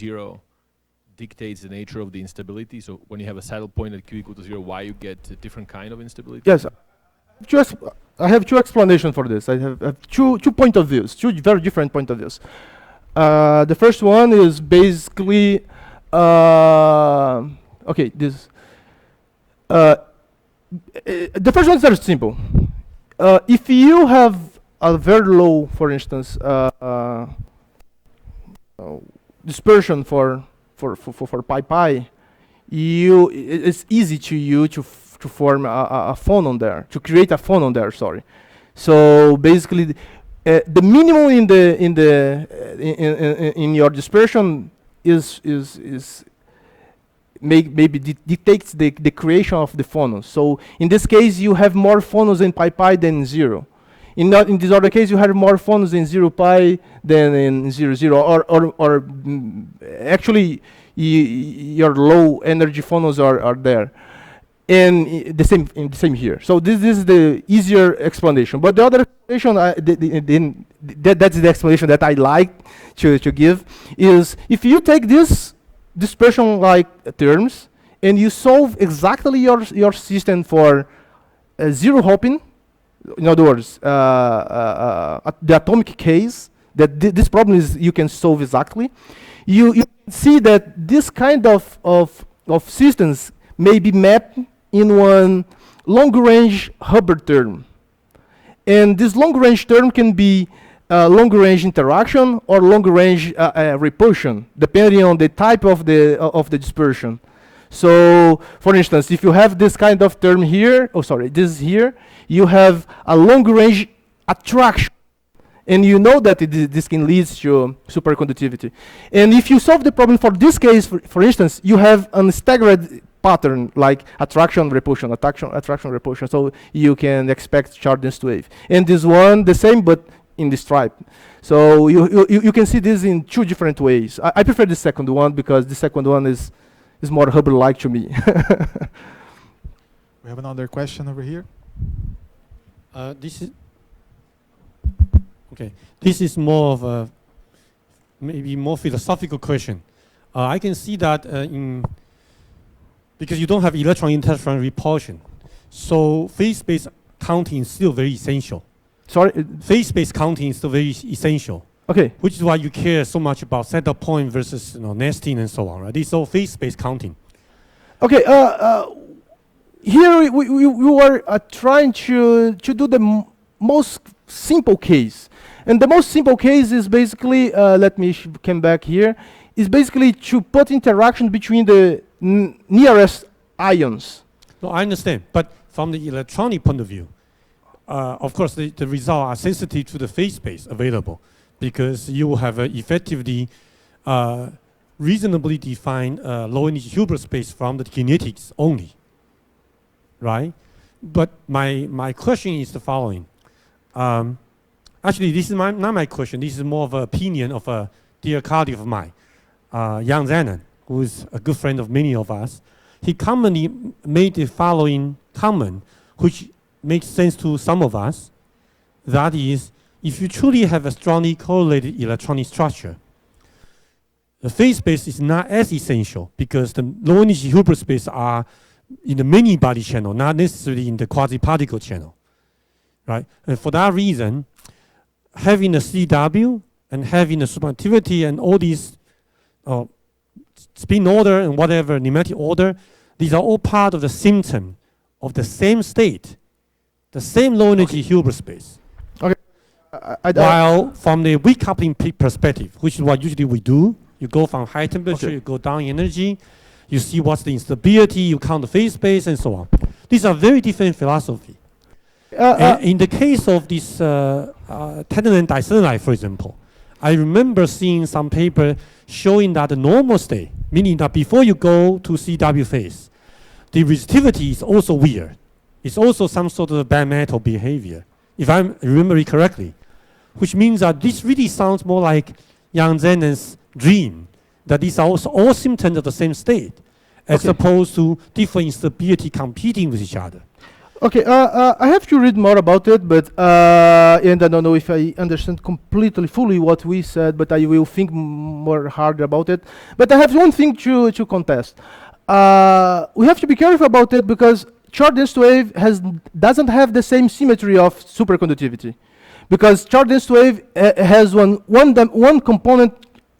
0 dictates the nature of the instability. So when you have a saddle point at q equal to 0, why you get a different kind of instability? Yes. I have two explanations for this. I have two point of views, two very different point of views. The first one is basically okay. This the first one is very simple. If you have a very low, for instance, dispersion for pi, it's easy to you to form a phonon there, to create a phonon there. Sorry. So basically, the minimum in your dispersion maybe dictates the creation of the phonons. So in this case, you have more phonons in pi than 0. In this other case, you have more phonons in 0 pi than in 0, 0. Or actually, your low energy phonons are there. And the same here. So this is the easier explanation. But the other explanation, that's the explanation that I like to give, is if you take this dispersion-like terms and you solve exactly your system for zero hopping, in other words, the atomic case, that this problem is you can solve exactly, you see that this kind of systems may be mapped in one long-range Hubbard term. And this long-range term can be long-range interaction or long-range repulsion, depending on the type of the dispersion. So, for instance, if you have this kind of term here, this here, you have a long-range attraction. And you know that this can lead to superconductivity. And if you solve the problem for this case, for instance, you have a staggered pattern like attraction, repulsion, attraction, repulsion. So you can expect charge density wave. And this one, the same, but in the stripe. So you can see this in two different ways. I prefer the second one because the second one is more Hubbard-like to me. We have another question over here. This is more of a maybe more philosophical question. I can see that because you don't have electron-interferon repulsion, so phase space counting is still very essential. Sorry? Phase space counting is still very essential. Okay. Which is why you care so much about center point versus nesting and so on, right? It's all phase space counting. Okay. Here we were trying to do the most simple case. And the most simple case is basically, let me come back here, is basically to put interaction between the nearest ions. No, I understand. But from the electronic point of view, of course, the results are sensitive to the phase space available because you will have effectively reasonably defined low energy Hilbert space from the kinetics only, right? But my question is the following. Actually, this is not my question. This is more of an opinion of a dear colleague of mine, Yang Zenon, who is a good friend of many of us. He commonly made the following comment, which makes sense to some of us. That is, if you truly have a strongly correlated electronic structure, the phase space is not as essential because the low energy Hilbert space are in the many body channel, not necessarily in the quasi-particle channel, right? And for that reason, having a CW and having a superconductivity and all these spin order and whatever nematic order, these are all part of the symptom of the same state, the same low energy Hilbert space. Okay. While from the weak coupling peak perspective, which is what usually we do, you go from high temperature, you go down in energy, you see what's the instability, you count the phase space, and so on. These are very different philosophy. In the case of this tantalum diselenide, for example, I remember seeing some paper showing that the normal state, meaning that before you go to CW phase, the resistivity is also weird. It's also some sort of bare metal behavior, if I remember it correctly, which means that this really sounds more like Yang Zenon's dream, that these are also all symptoms of the same state, as opposed to different instability competing with each other. Okay, I have to read more about it, but and I don't know if I understand completely, fully what we said, but I will think more hard about it. But I have one thing to contest. We have to be careful about it because charge density wave doesn't have the same symmetry of superconductivity, because charge density wave has one component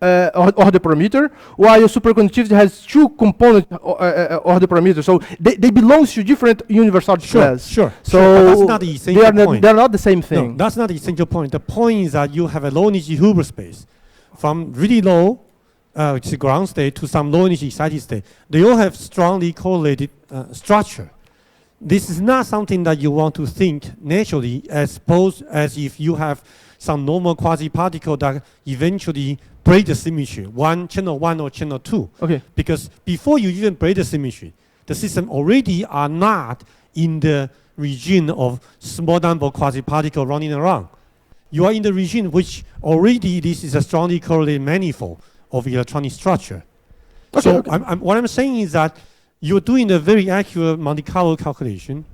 order parameter, while superconductivity has two component order parameters. So they belong to different universality class. Sure. So but that's not the essential point. They're not the same thing. No, that's not the essential point. The point is that you have a low energy Hubbard space from really low, which is ground state, to some low energy excited state. They all have strongly correlated structure. This is not something that you want to think naturally as if you have some normal quasi-particle that eventually break the symmetry, channel 1 or channel 2. Okay. Because before you even break the symmetry, the system already are not in the region of small number of quasi-particle running around. You are in the region which already this is a strongly correlated manifold of electronic structure. Okay, So okay. what I'm saying is that you're doing a very accurate Monte Carlo calculation,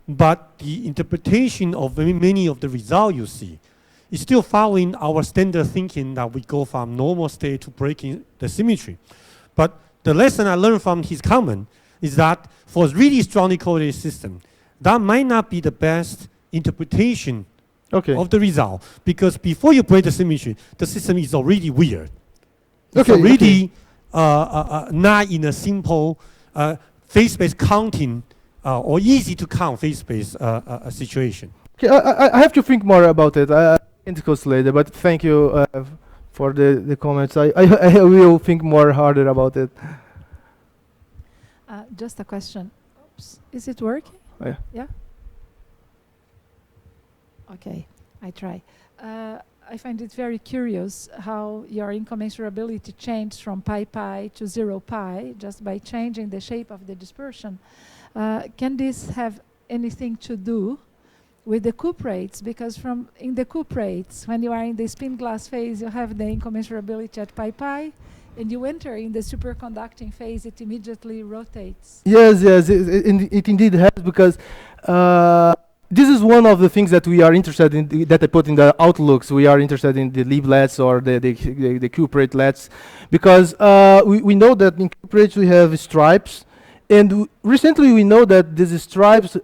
but the interpretation of many of the results you see is still following our standard thinking that we go from normal state to breaking the symmetry. But the lesson I learned from his comment is that for a really strongly correlated system, that might not be the best interpretation of the result, because before you break the symmetry, the system is already weird. It's already not in a simple phase space counting or easy to count phase space situation. Okay, I have to think more about it. I can discuss later, but thank you for the comments. I will think more harder about it. Just a question. Oops. Is it working? Oh, yeah. Yeah? Okay, I try. I find it very curious how your incommensurability changed from pi to 0 pi just by changing the shape of the dispersion. Can this have anything to do with the cuprates? Because in the cuprates, when you are in the spin glass phase, you have the incommensurability at pi, and you enter in the superconducting phase, it immediately rotates. Yes, it indeed has, because this is one of the things that we are interested in, that I put in the outlooks. We are interested in the leaflets or the cuprate lets, because we know that in cuprates we have stripes, and recently we know that these stripes,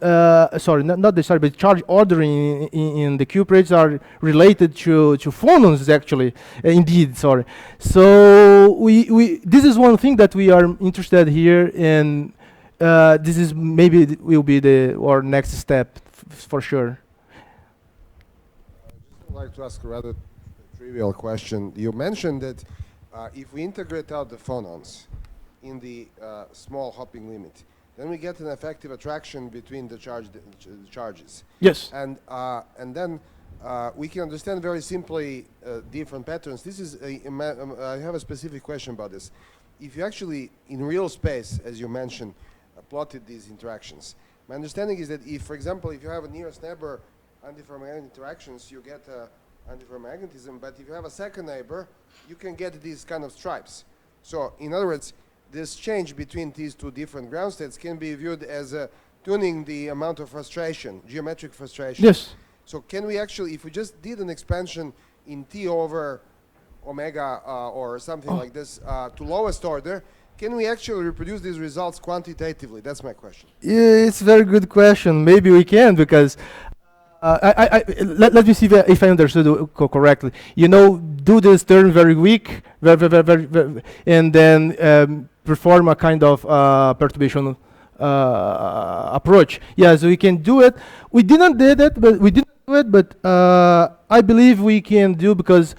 sorry, not the stripe, but charge ordering in the cuprates are related to phonons, actually, indeed, sorry. So this is one thing that we are interested here in. This is maybe will be our next step for sure. I'd like to ask a rather trivial question. You mentioned that if we integrate out the phonons in the small hopping limit, then we get an effective attraction between the charges. Yes. And then we can understand very simply different patterns. This is I have a specific question about this. If you actually, in real space, as you mentioned, plotted these interactions, my understanding is that if, for example, if you have a nearest neighbor antiferromagnetic interactions, you get antiferromagnetism, but if you have a second neighbor, you can get these kind of stripes. So, in other words, this change between these two different ground states can be viewed as tuning the amount of frustration, geometric frustration. Yes. So can we actually, if we just did an expansion in T over omega or something like this to lowest order, can we actually reproduce these results quantitatively? That's my question. Yeah, it's a very good question. Maybe we can, because let me see if I understood correctly. You know, do this term very weak, very, and then perform a kind of perturbation approach. Yes, we can do it. We didn't do it, but I believe we can do, because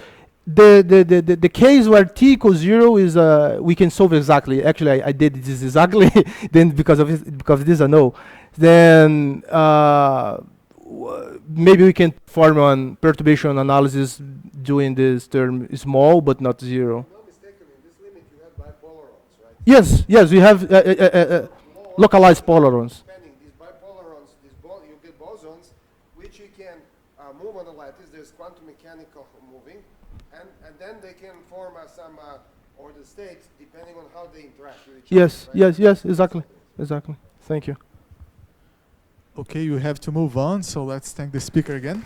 the case where t equals 0 is we can solve exactly. Actually, I did this exactly. Then because this I know. Then maybe we can perform on perturbation analysis doing this term small but not 0. If I'm not mistaken, in this limit you have bipolars, right? Yes, we have localized polarons. These bipolarons, you get bosons, which you can move on the lattice. There's quantum mechanical moving, and then they can form some ordered states depending on how they interact with each other. Yes, exactly. Thank you. Okay, we have to move on, so let's thank the speaker again.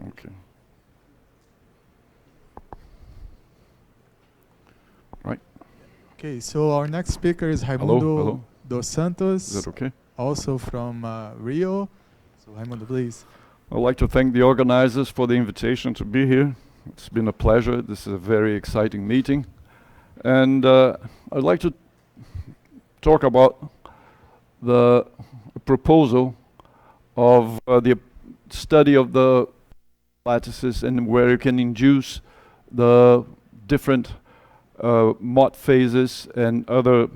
Okay. Right. Okay, so our next speaker is Raimundo hello. dos Santos, Is that okay? also from Rio. So Raimundo, please. I'd like to thank the organizers for the invitation to be here. It's been a pleasure. This is a very exciting meeting. And I'd like to talk about the proposal of the study of the lattices and where you can induce the different Mott phases and other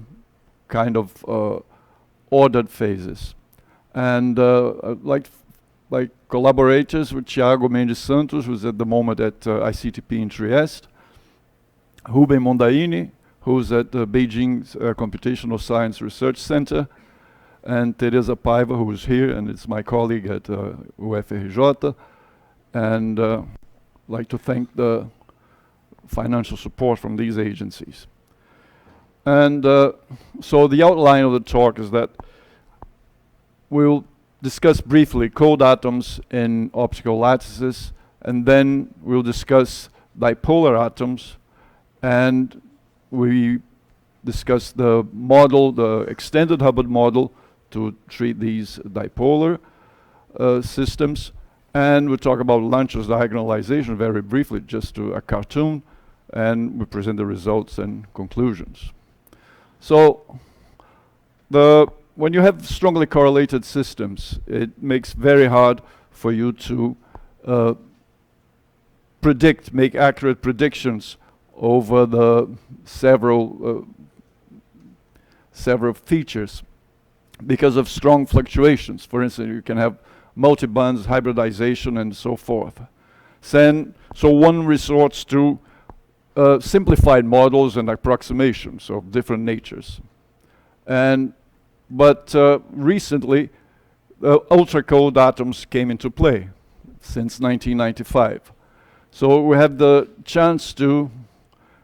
kind of ordered phases. And like collaborators with Thiago Mendes Santos, who's at the moment at ICTP in Trieste, Ruben Mondaini, who's at the Beijing Computational Science Research Center, and Teresa Paiva, who's here, and it's my colleague at UFRJ. And I'd like to thank the financial support from these agencies. And so the outline of the talk is that we'll discuss briefly cold atoms in optical lattices, and then we'll discuss dipolar atoms, and we discuss the model, the extended Hubbard model, to treat these dipolar systems. And we'll talk about Lanczos diagonalization very briefly, just to a cartoon, and we present the results and conclusions. So when you have strongly correlated systems, it makes very hard for you to make accurate predictions over the several features because of strong fluctuations. For instance, you can have multi-bands, hybridization, and so forth. So one resorts to simplified models and approximations of different natures. But recently, ultra-cold atoms came into play since 1995. So we have the chance to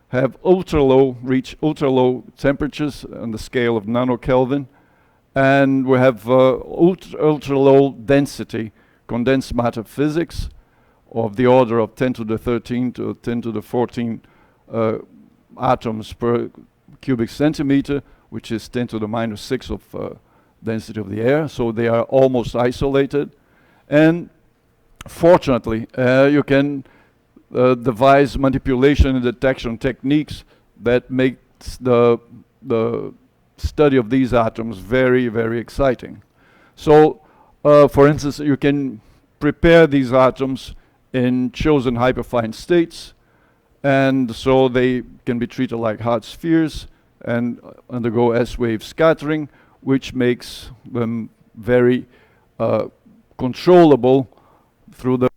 have reach ultra-low temperatures on the scale of nanokelvin, and we have ultra-low density condensed matter physics of the order of 10 to the 13 to 10 to the 14 atoms per cubic centimeter, which is 10 to the minus 6 of density of the air. So they are almost isolated. And fortunately, you can devise manipulation and detection techniques that makes the study of these atoms very, very exciting. So, for instance, you can prepare these atoms in chosen hyperfine states, and so they can be treated like hard spheres and undergo S-wave scattering, which makes them very controllable through the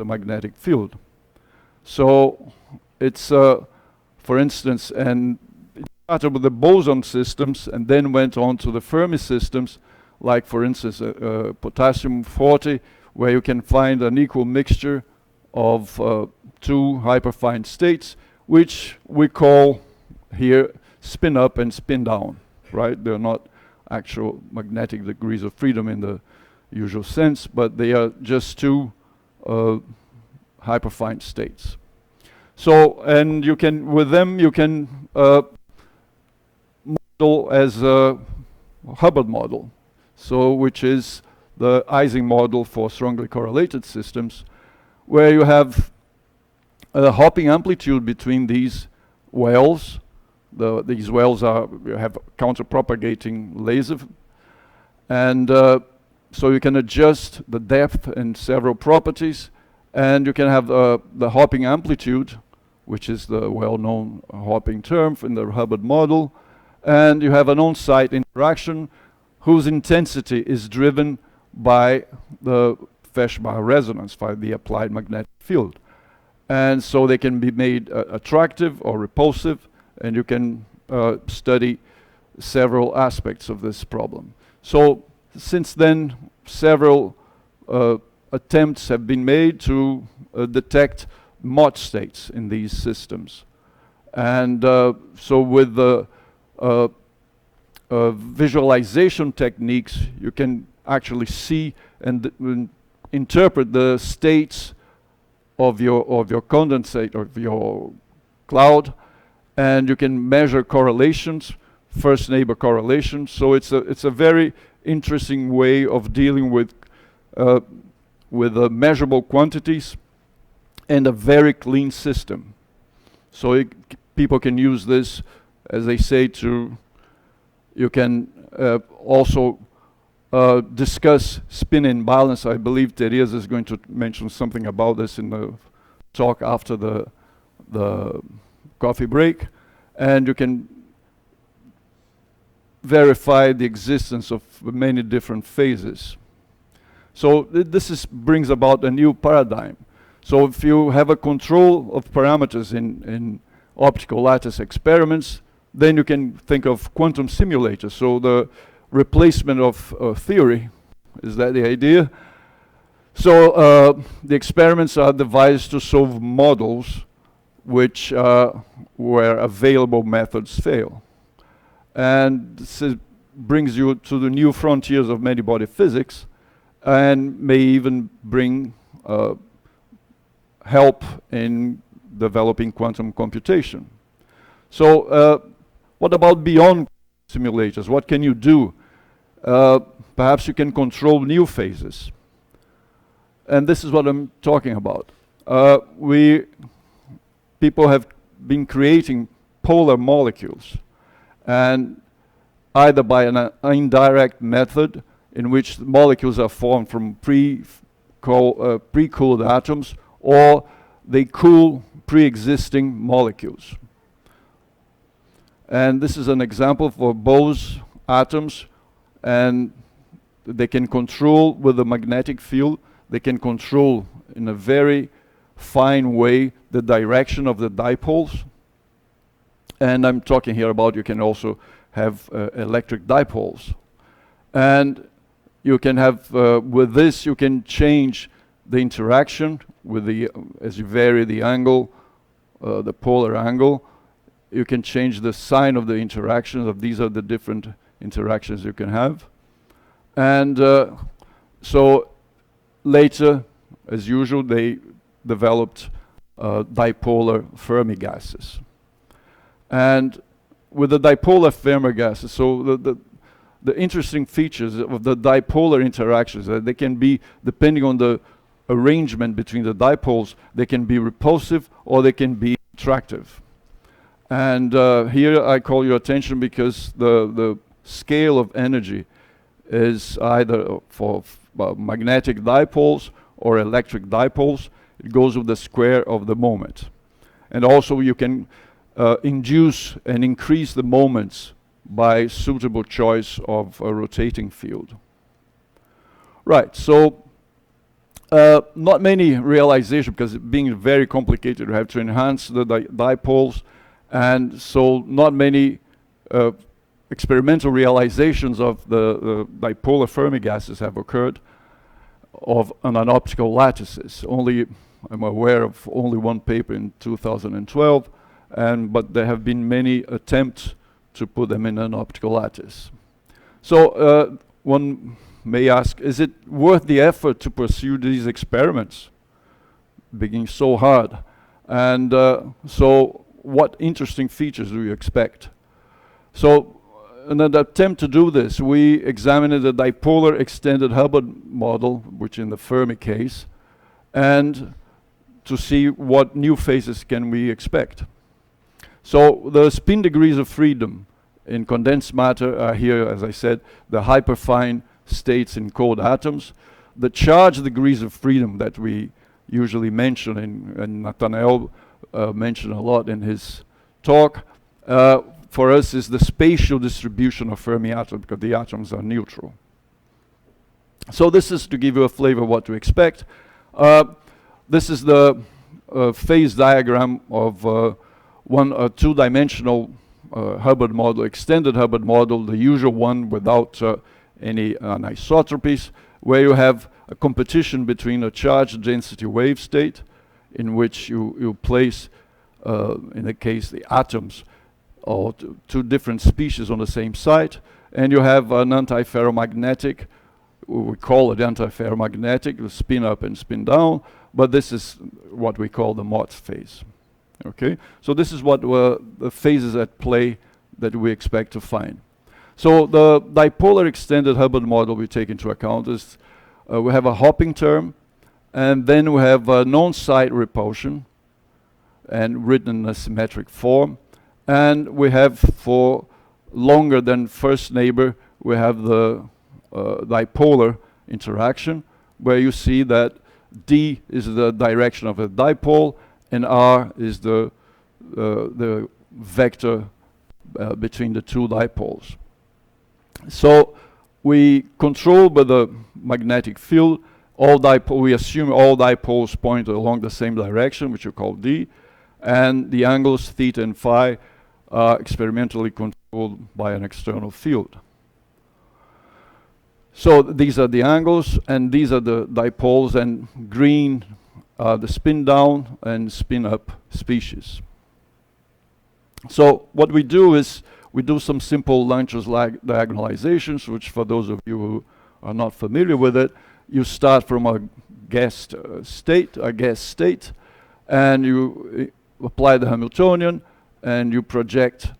magnetic field. So it's, for instance, and it started with the boson systems and then went on to the Fermi systems, like for instance potassium-40, where you can find an equal mixture of two hyperfine states, which we call here spin up and spin down, right? They're not actual magnetic degrees of freedom in the usual sense, but they are just two hyperfine states. So, and you can, with them, you can model as a Hubbard model, so which is the Ising model for strongly correlated systems, where you have a hopping amplitude between these wells. These wells have counter-propagating laser, And so you can adjust the depth and several properties, and you can have the hopping amplitude, which is the well-known hopping term in the Hubbard model, and you have an on-site interaction whose intensity is driven by the Feshbach resonance, by the applied magnetic field. And so they can be made attractive or repulsive, and you can study several aspects of this problem. So since then, several attempts have been made to detect Mott states in these systems. And so with the visualization techniques, you can actually see and interpret the states of your condensate, or of your cloud, and you can measure correlations, first neighbor correlations. So it's a very interesting way of dealing with measurable quantities and a very clean system. So people can use this, as they say, you can also discuss spin imbalance. I believe Teresa is going to mention something about this in the talk after the coffee break. And you can verify the existence of many different phases. So this brings about a new paradigm. So if you have a control of parameters in optical lattice experiments, then you can think of quantum simulators. So the replacement of theory, is that the idea? So the experiments are devised to solve models which where available methods fail. And this brings you to the new frontiers of many-body physics, and may even bring help in developing quantum computation. So what about beyond simulators? What can you do? Perhaps you can control new phases. And this is what I'm talking about. People have been creating polar molecules, and either by an indirect method in which the molecules are formed from pre-cooled atoms, or they cool pre-existing molecules. And this is an example for Bose atoms, and they can control with the magnetic field, they can control in a very fine way the direction of the dipoles. And I'm talking here about you can also have electric dipoles. And you can have, with this, you can change the interaction with the, as you vary the angle, the polar angle, you can change the sign of the interactions. Of these are the different interactions you can have. And so later, as usual, they developed dipolar Fermi gases. And with the dipolar Fermi gases, so the interesting features of the dipolar interactions, they can be, depending on the arrangement between the dipoles, they can be repulsive or they can be attractive. And here I call your attention because the scale of energy is either for magnetic dipoles or electric dipoles. It goes with the square of the moment. And also you can induce and increase the moments by suitable choice of a rotating field. Right, so not many realization, because being very complicated, you have to enhance the dipoles, and so not many experimental realizations of the dipolar Fermi gases have occurred on an optical lattices. I'm aware of only one paper in 2012, but there have been many attempts to put them in an optical lattice. So one may ask, is it worth the effort to pursue these experiments, being so hard? And so what interesting features do you expect? So in an attempt to do this, we examined the dipolar extended Hubbard model, which in the Fermi case, and to see what new phases can we expect. So the spin degrees of freedom in condensed matter are here, as I said, the hyperfine states in cold atoms. The charge degrees of freedom that we usually mention, and Nathaniel mentioned a lot in his talk, for us is the spatial distribution of Fermi atoms, because the atoms are neutral. So this is to give you a flavor of what to expect. This is the phase diagram of one two-dimensional Hubbard model, extended Hubbard model, the usual one without any anisotropies, where you have a competition between a charge density wave state, in which you place, in the case, the atoms, or two different species on the same site, and you have an antiferromagnetic, we call it antiferromagnetic, the spin up and spin down, but this is what we call the Mott phase. Okay, so this is what the phases at play that we expect to find. So the dipolar extended Hubbard model we take into account is we have a hopping term, and then we have a non-site repulsion, and written in a symmetric form, and we have, for longer than first neighbor, we have the dipolar interaction, where you see that D is the direction of a dipole, and R is the vector between the two dipoles. So we control by the magnetic field all we assume all dipoles point along the same direction, which you call D, and the angles theta and phi are experimentally controlled by an external field. So these are the angles, and these are the dipoles, and green are the spin down and spin up species. So what we do is we do some simple Lanczos diagonalizations, which for those of you who are not familiar with it, you start from a guessed state, and you apply the Hamiltonian, and you project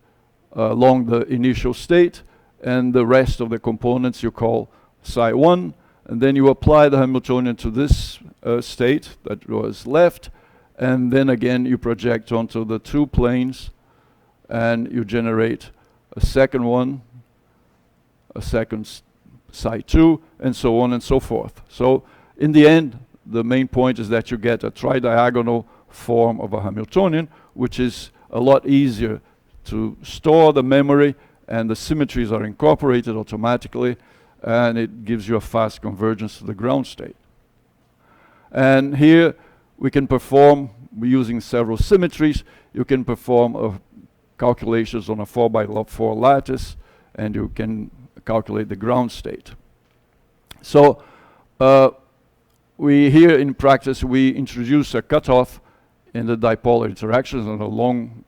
along the initial state, and the rest of the components you call psi 1, and then you apply the Hamiltonian to this state that was left, and then again you project onto the two planes, and you generate a second one, a second psi 2, and so on and so forth. So in the end, the main point is that you get a tridiagonal form of a Hamiltonian, which is a lot easier to store the memory, and the symmetries are incorporated automatically, and it gives you a fast convergence to the ground state. And here we can perform, using several symmetries, you can perform calculations on a 4x4 lattice, and you can calculate the ground state. So here in practice we introduce a cutoff in the dipolar interactions on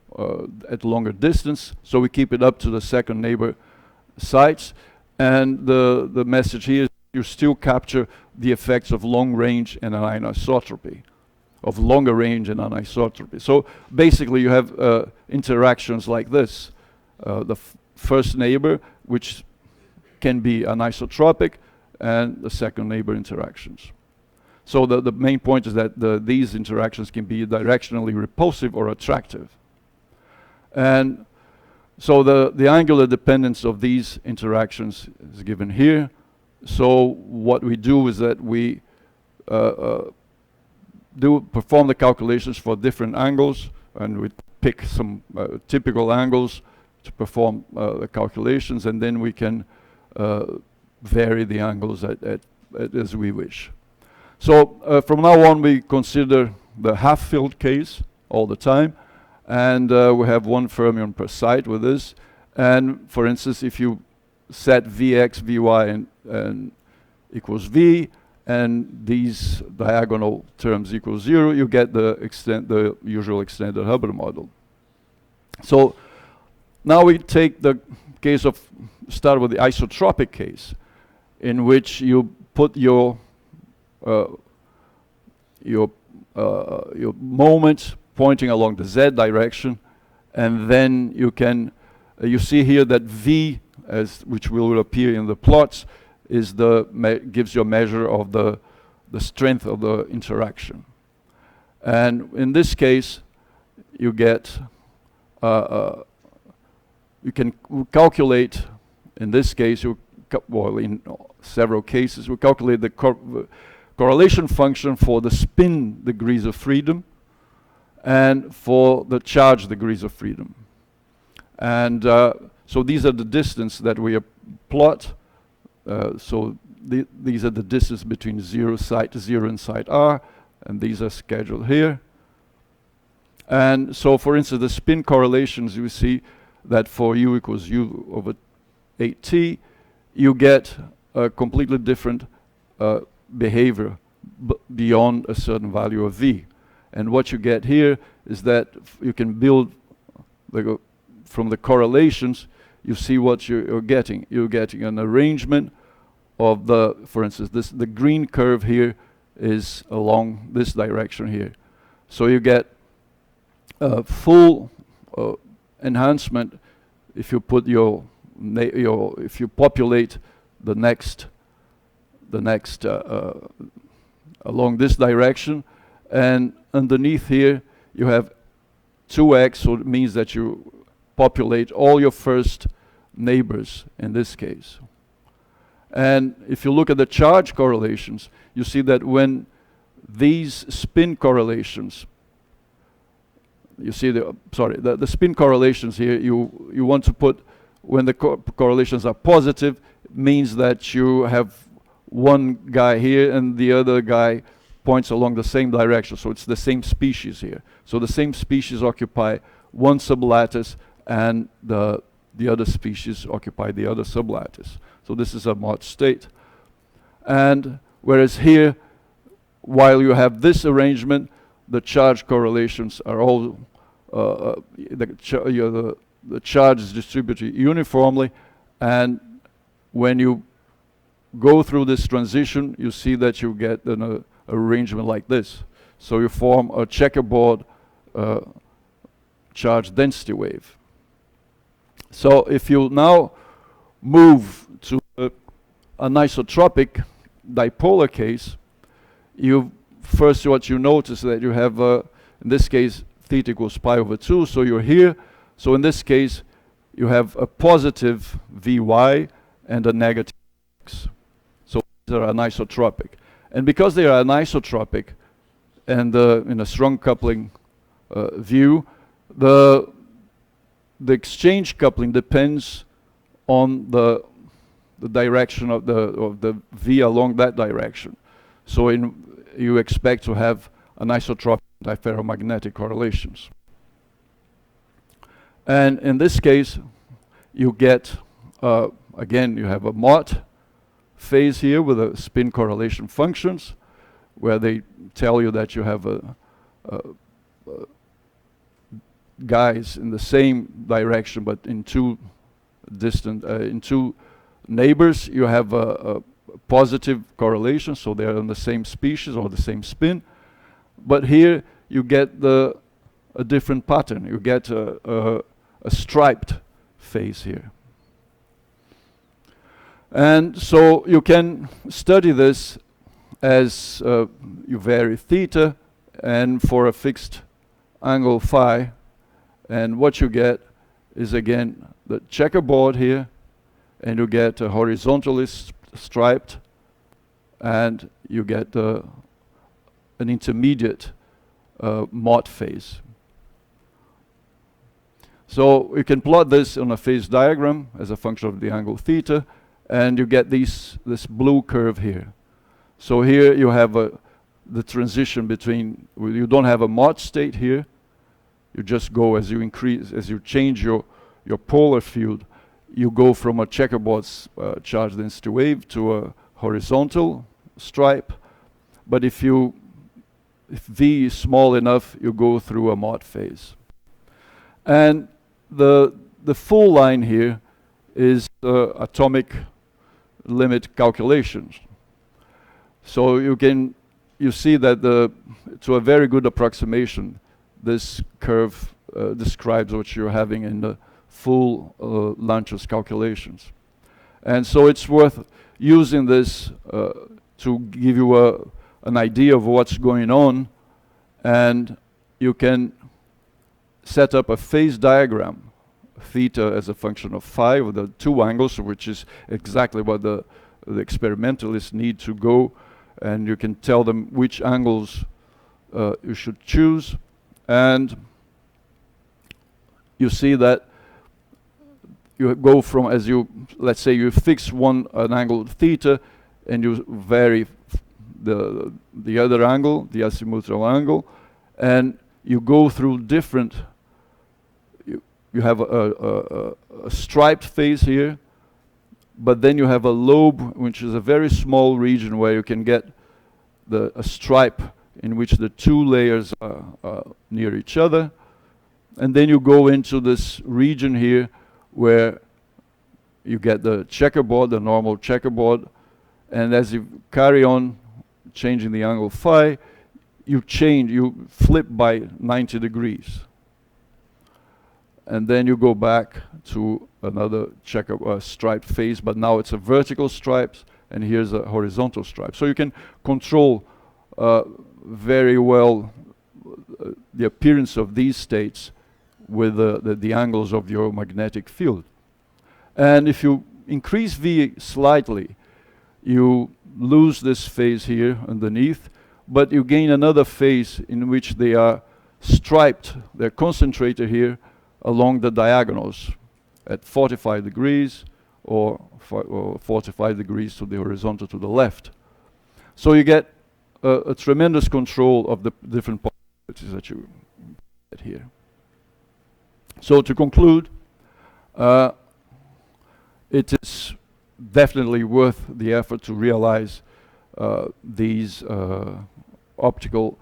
at longer distance, so we keep it up to the second neighbor sites, and the message here is you still capture the effects of long range and anisotropy, of longer range and anisotropy. So basically you have interactions like this, the first neighbor, which can be anisotropic, and the second neighbor interactions. So the main point is that these interactions can be directionally repulsive or attractive. And so the angular dependence of these interactions is given here. So what we do is that we perform the calculations for different angles, and we pick some typical angles to perform the calculations, and then we can vary the angles as we wish. So from now on we consider the half-filled case all the time, and we have one fermion per site with this. And for instance, if you set Vx, Vy and equals V, and these diagonal terms equal 0, you get the usual extended Hubbard model. So now we take the case of, start with the isotropic case, in which you put your moment pointing along the z direction, and then you can you see here that V, which will appear in the plots, is gives you a measure of the strength of the interaction. And in this case, you get you can calculate. In this case, you well, in several cases, we calculate the correlation function for the spin degrees of freedom and for the charge degrees of freedom. And so these are the distance that we plot. So these are the distance between site 0 and site R, and these are scheduled here. And so, for instance, the spin correlations, you see that for U equals U over 8T, you get a completely different behavior beyond a certain value of V. And what you get here is that you can build, from the correlations, you see what you're getting. You're getting an arrangement of the, for instance, the green curve here is along this direction here. So you get full enhancement if you put if you populate the next along this direction, and underneath here you have 2x, so it means that you populate all your first neighbors in this case. And if you look at the charge correlations, you see that when these spin correlations, you see the spin correlations here, you want to put, when the correlations are positive, it means that you have one guy here and the other guy points along the same direction, so it's the same species here. So the same species occupy one sublattice and the other species occupy the other sublattice. So this is a Mott state. And whereas here, while you have this arrangement, the charge correlations are all, the charge is distributed uniformly, and when you go through this transition, you see that you get an arrangement like this. So you form a checkerboard charge density wave. So if you now move to an isotropic dipolar case, what you notice that you have, in this case, theta equals pi over 2, so you're here. So in this case, you have a positive Vy and a negative X. So these are anisotropic. And because they are anisotropic, and in a strong coupling view, the exchange coupling depends on the direction of the V along that direction. So you expect to have anisotropic diferromagnetic correlations. And in this case, you get, again, you have a Mott phase here with a spin correlation functions, where they tell you that you have guys in the same direction, but in two neighbors. You have a positive correlation, so they're in the same species or the same spin. But here you get a different pattern. You get a striped phase here. And so you can study this as you vary theta and for a fixed angle phi. And what you get is, again, the checkerboard here, and you get a horizontally striped, and you get an intermediate Mott phase. So you can plot this on a phase diagram as a function of the angle theta, and you get this blue curve here. So here you have the transition between, well, you don't have a Mott state here. You just go as you increase, as you change your polar field, you go from a checkerboard charge density wave to a horizontal stripe. But if V is small enough, you go through a Mott phase. And the full line here is atomic limit calculations. So you see that to a very good approximation, this curve describes what you're having in the full Lanczos calculations. And so it's worth using this to give you an idea of what's going on, and you can set up a phase diagram, theta as a function of phi, with the two angles, which is exactly what the experimentalists need to go, and you can tell them which angles you should choose. And you see that you go from, as you, let's say you fix an angle theta, and you vary the other angle, the azimuthal angle, and you go through different, you have a striped phase here, but then you have a lobe, which is a very small region where you can get a stripe in which the two layers are near each other. And then you go into this region here where you get the checkerboard, the normal checkerboard, and as you carry on changing the angle phi, you flip by 90 degrees. And then you go back to another striped phase, but now it's a vertical stripes, and here's a horizontal stripe. So you can control very well the appearance of these states with the angles of your magnetic field. And if you increase V slightly, you lose this phase here underneath, but you gain another phase in which they are striped, they're concentrated here along the diagonals at 45 degrees or 45 degrees to the horizontal to the left. So you get a tremendous control of the different possibilities that you get here. So to conclude, it is definitely worth the effort to realize these optical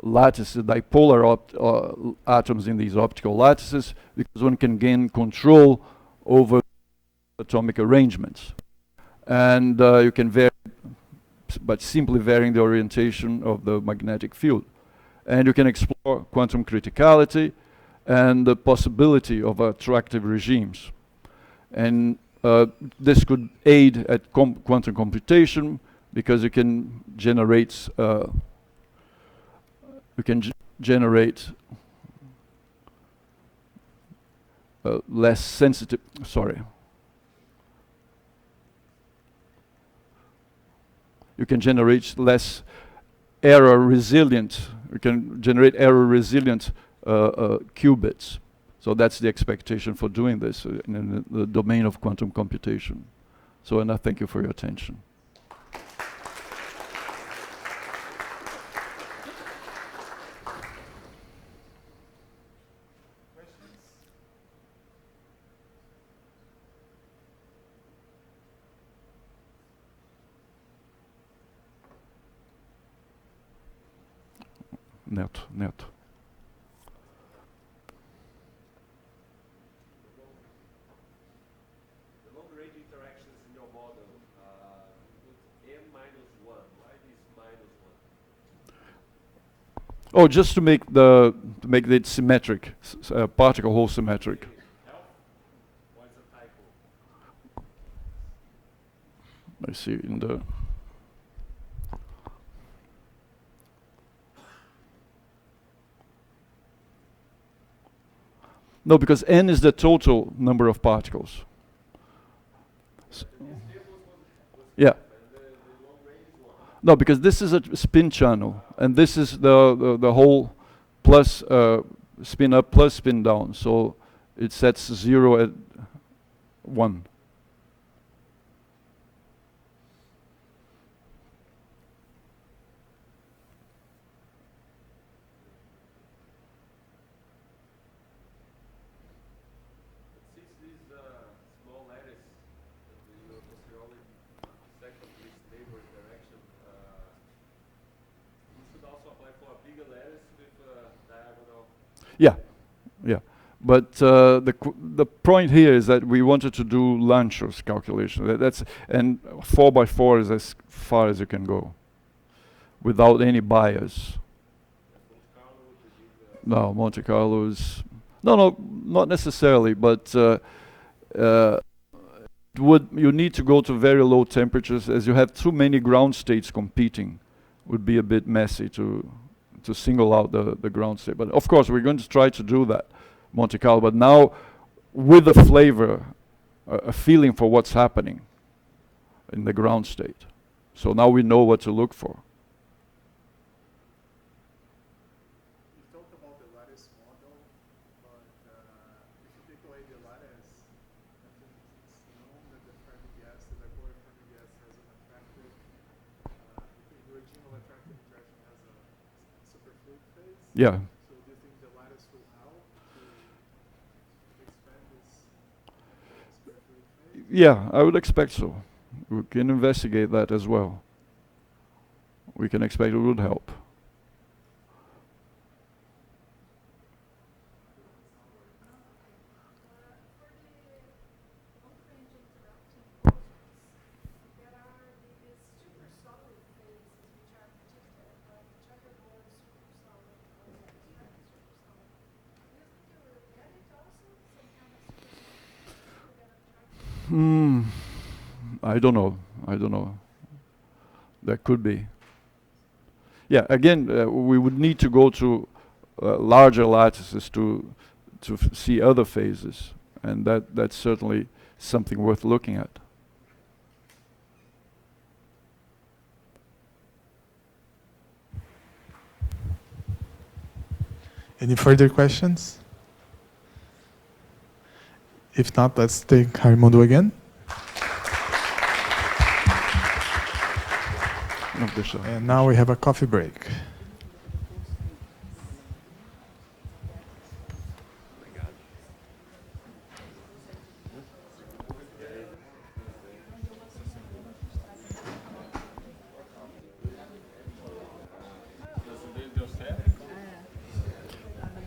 lattices, dipolar atoms in these optical lattices, because one can gain control over atomic arrangements. And you can vary, but simply varying the orientation of the magnetic field. And you can explore quantum criticality and the possibility of attractive regimes. And this could aid at quantum computation, because you can generate less sensitive, you can generate less error resilient, you can generate error resilient qubits. So that's the expectation for doing this in the domain of quantum computation. So, and I thank you for your attention. Net. Oh, just to make it symmetric, particle hole symmetric. I see in the. No, because n is the total number of particles. Yeah. No, because this is a spin channel, and this is the whole plus spin up plus spin down. So it sets 0 at 1. Yeah, but the point here is that we wanted to do Lanczos calculation. That's, and 4 by 4 is as far as you can go, without any bias. No, Monte Carlo is no, not necessarily, but you need to go to very low temperatures, as you have too many ground states competing. Would be a bit messy to single out the ground state. But of course, we're going to try to do that, Monte Carlo. But now, with a flavor, a feeling for what's happening in the ground state. So now we know what to look for. You talked about the lattice model, but if you take away the lattice, I think it's known that the Fermi gas, the dipolar Fermi gas, has an attractive, the original attractive interaction has a superfluid phase. Yeah. So do you think the lattice will help to expand this superfluid phase? Yeah, I would expect so. We can investigate that as well. We can expect it would help. I don't know. I don't know. That could be. Yeah, again, we would need to go to larger lattices to see other phases, and that's certainly something worth looking at. Any further questions? If not, let's take Raimundo again. And now we have a coffee break.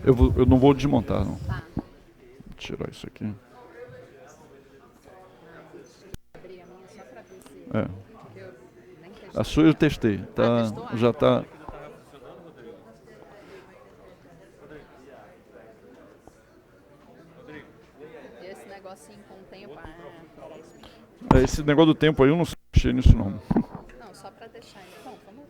Eu não vou desmontar, não. Vou tirar isso aqui. É. A sua eu testei, tá, já está. Esse negocinho com o tempo. Esse negócio do tempo aí eu não sei mexer nisso não. Não, só para deixar. Então, vamos.